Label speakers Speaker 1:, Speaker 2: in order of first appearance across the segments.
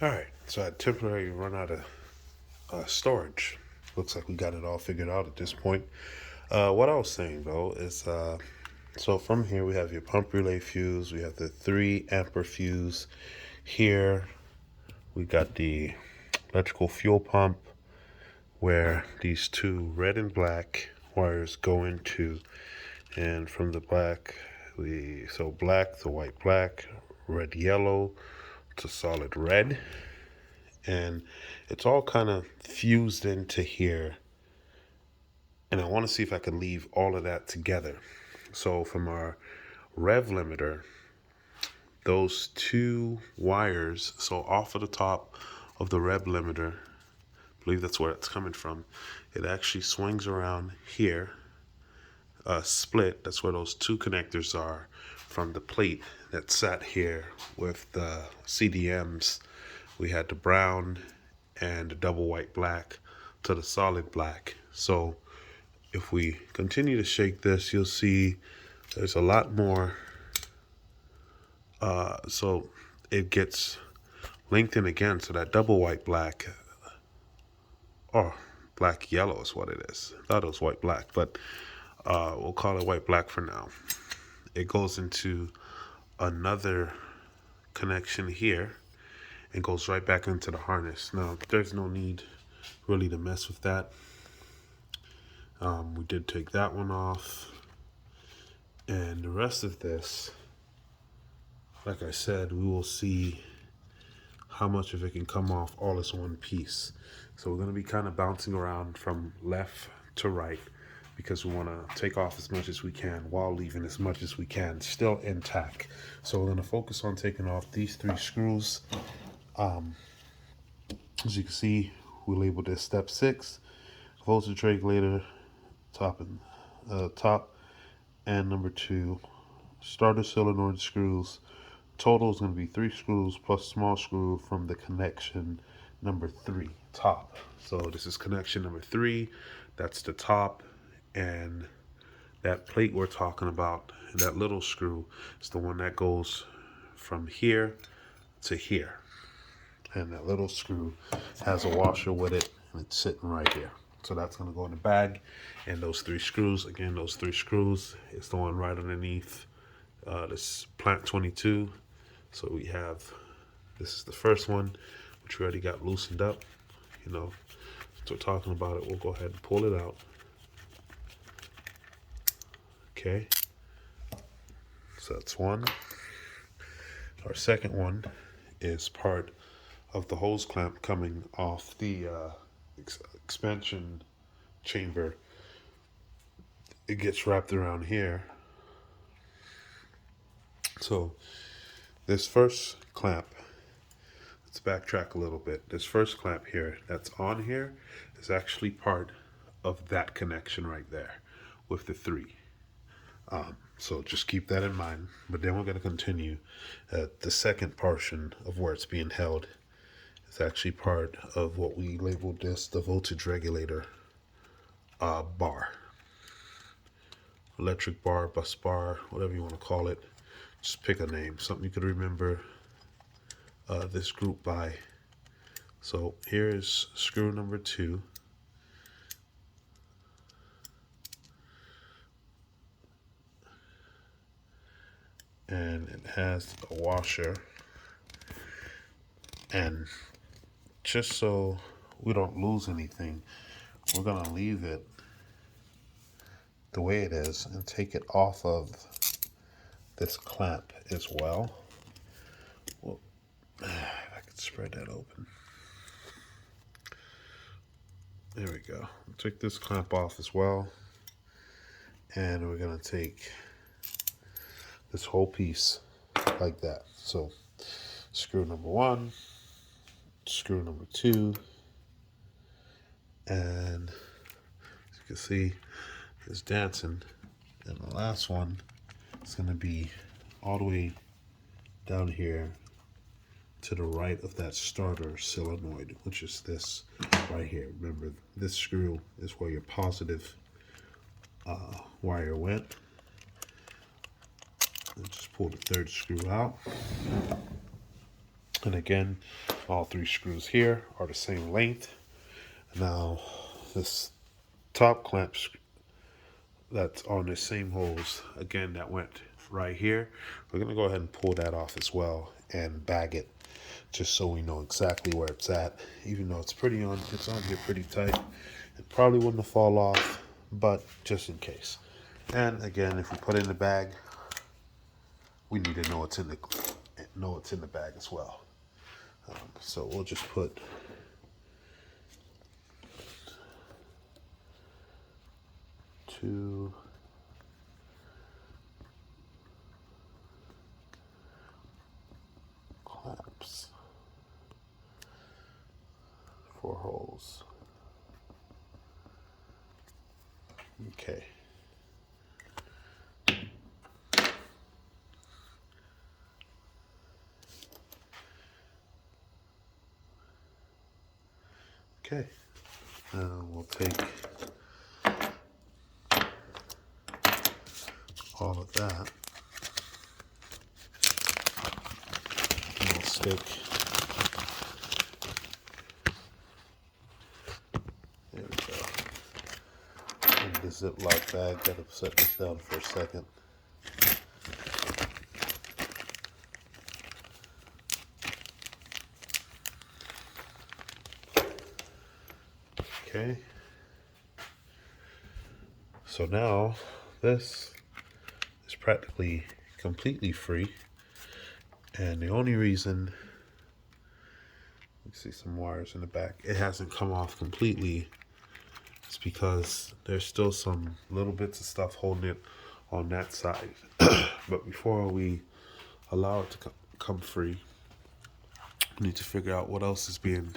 Speaker 1: Alright, so I temporarily run out of storage. Looks like we got it all figured out at this point. What I was saying though is so from here we have your pump relay fuse, we have the 3 ampere fuse here, we got the electrical fuel pump where these two red and black wires go into, and from the black black to white black, red yellow to solid red, and it's all kind of fused into here, and I want to see if I can leave all of that together. So from our rev limiter, those two wires, so off of the top of the rev limiter, I believe that's where it's coming from, it actually swings around here, split, that's where those two connectors are from the plate that sat here with the CDMs. We had the brown and the double white black to the solid black. So if we continue to shake this, you'll see there's a lot more. So it gets linked in again. So that double white black, or black yellow is what it is. I thought it was white black, but we'll call it white black for now. It goes into another connection here and goes right back into the harness. Now, there's no need really to mess with that. We did take that one off. And the rest of this, like I said, we will see how much of it can come off all as one piece. So we're going to be kind of bouncing around from left to right because we want to take off as much as we can while leaving as much as we can still intact. So we're going to focus on taking off these 3 screws. As you can see, we labeled this step 6, voltage regulator, top and number 2 starter solenoid screws. Total is going to be 3 screws plus small screw from the connection number 3 top. So this is connection number 3, that's the top, and that plate we're talking about, that little screw, is the one that goes from here to here. And that little screw has a washer with it, and it's sitting right here. So that's going to go in the bag. And those 3 screws, again, those 3 screws is the one right underneath this plant 22. So we have, this is the first one, which we already got loosened up. You know, so we're talking about it, we'll go ahead and pull it out. Okay, so that's one. Our second one is part of the hose clamp coming off the expansion chamber. It gets wrapped around here. So this first clamp, let's backtrack a little bit. This first clamp here that's on here is actually part of that connection right there with the 3. So just keep that in mind. But then we're going to continue. The second portion of where it's being held is actually part of what we labeled this the voltage regulator bar. Electric bar, bus bar, whatever you want to call it. Just pick a name, something you could remember this group by. So here's screw number 2. And it has a washer. And just so we don't lose anything, we're going to leave it the way it is and take it off of this clamp as well. Well, if I could spread that open. There we go. We'll take this clamp off as well. And we're going to take this whole piece like that. So screw number 1, screw number 2, and as you can see, it's dancing. And the last one is going to be all the way down here to the right of that starter solenoid, which is this right here. Remember, this screw is where your positive wire went. And just pull the 3rd screw out. And again, all 3 screws here are the same length. Now, this top clamp that's on the same holes, again, that went right here, we're going to go ahead and pull that off as well and bag it, just so we know exactly where it's at. Even though it's on here pretty tight, it probably wouldn't fall off, but just in case. And again, if we put it in the bag, we need to know it's in the bag as well. So we'll just put two clamps, 4 holes. Okay. Okay. Now we'll take all of that. And we'll stick. There we go. In the Ziploc bag. Gotta set this down for a second. Okay. So now this is practically completely free. And the only reason, you see some wires in the back, it hasn't come off completely, is because there's still some little bits of stuff holding it on that side. But before we allow it to come free, we need to figure out what else is being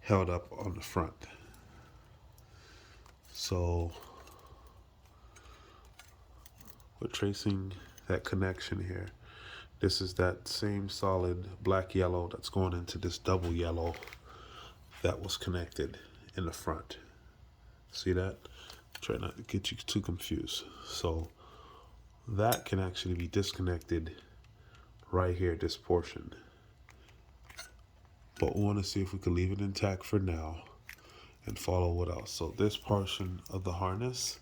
Speaker 1: held up on the front. So we're tracing that connection here. This is that same solid black yellow that's going into this double yellow that was connected in the front. See that? Try not to get you too confused. So that can actually be disconnected right here, this portion. But we want to see if we can leave it intact for now and follow what else. So this portion of the harness,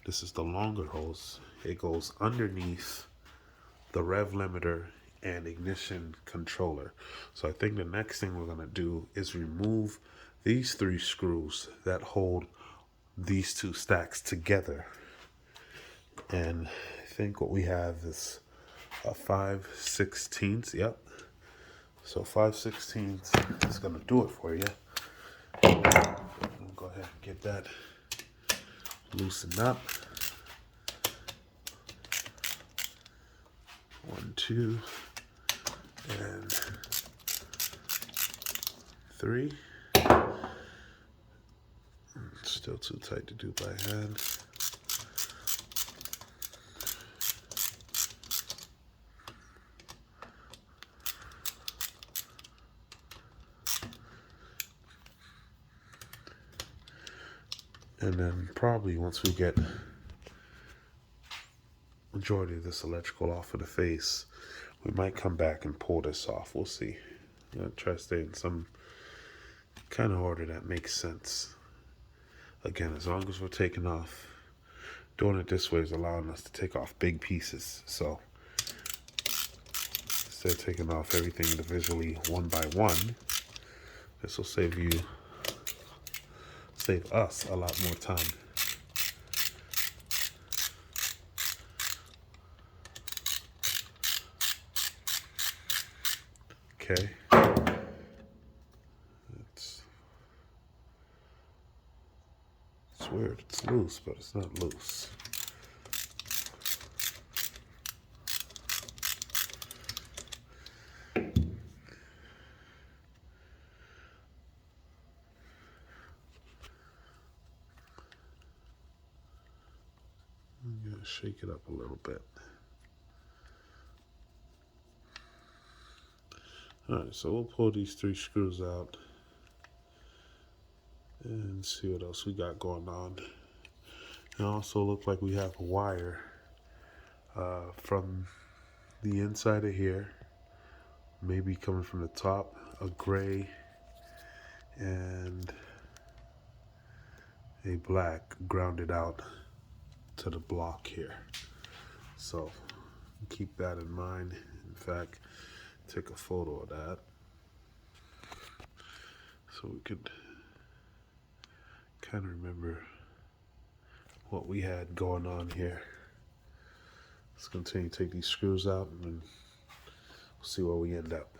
Speaker 1: this is the longer hose. It goes underneath the rev limiter and ignition controller. So I think the next thing we're going to do is remove these 3 screws that hold these 2 stacks together. And I think what we have is a 5/16. Yep. So 5/16 is going to do it for you. Go ahead and get that loosened up. 1, 2, and 3. Still too tight to do by hand. And then probably once we get majority of this electrical off of the face, we might come back and pull this off. We'll see. I'm gonna try to stay in some kind of order that makes sense. Again, as long as we're taking off, doing it this way is allowing us to take off big pieces. So instead of taking off everything individually one by one, this will save us a lot more time. Okay. It's weird. It's loose, but it's not loose. I'm gonna shake it up a little bit. Alright, so we'll pull these 3 screws out and see what else we got going on. It also looks like we have a wire from the inside of here maybe coming from the top, a gray and a black grounded out to the block here. So keep that in mind. In fact, take a photo of that so we could kind of remember what we had going on here. Let's continue to take these screws out and then we'll see where we end up.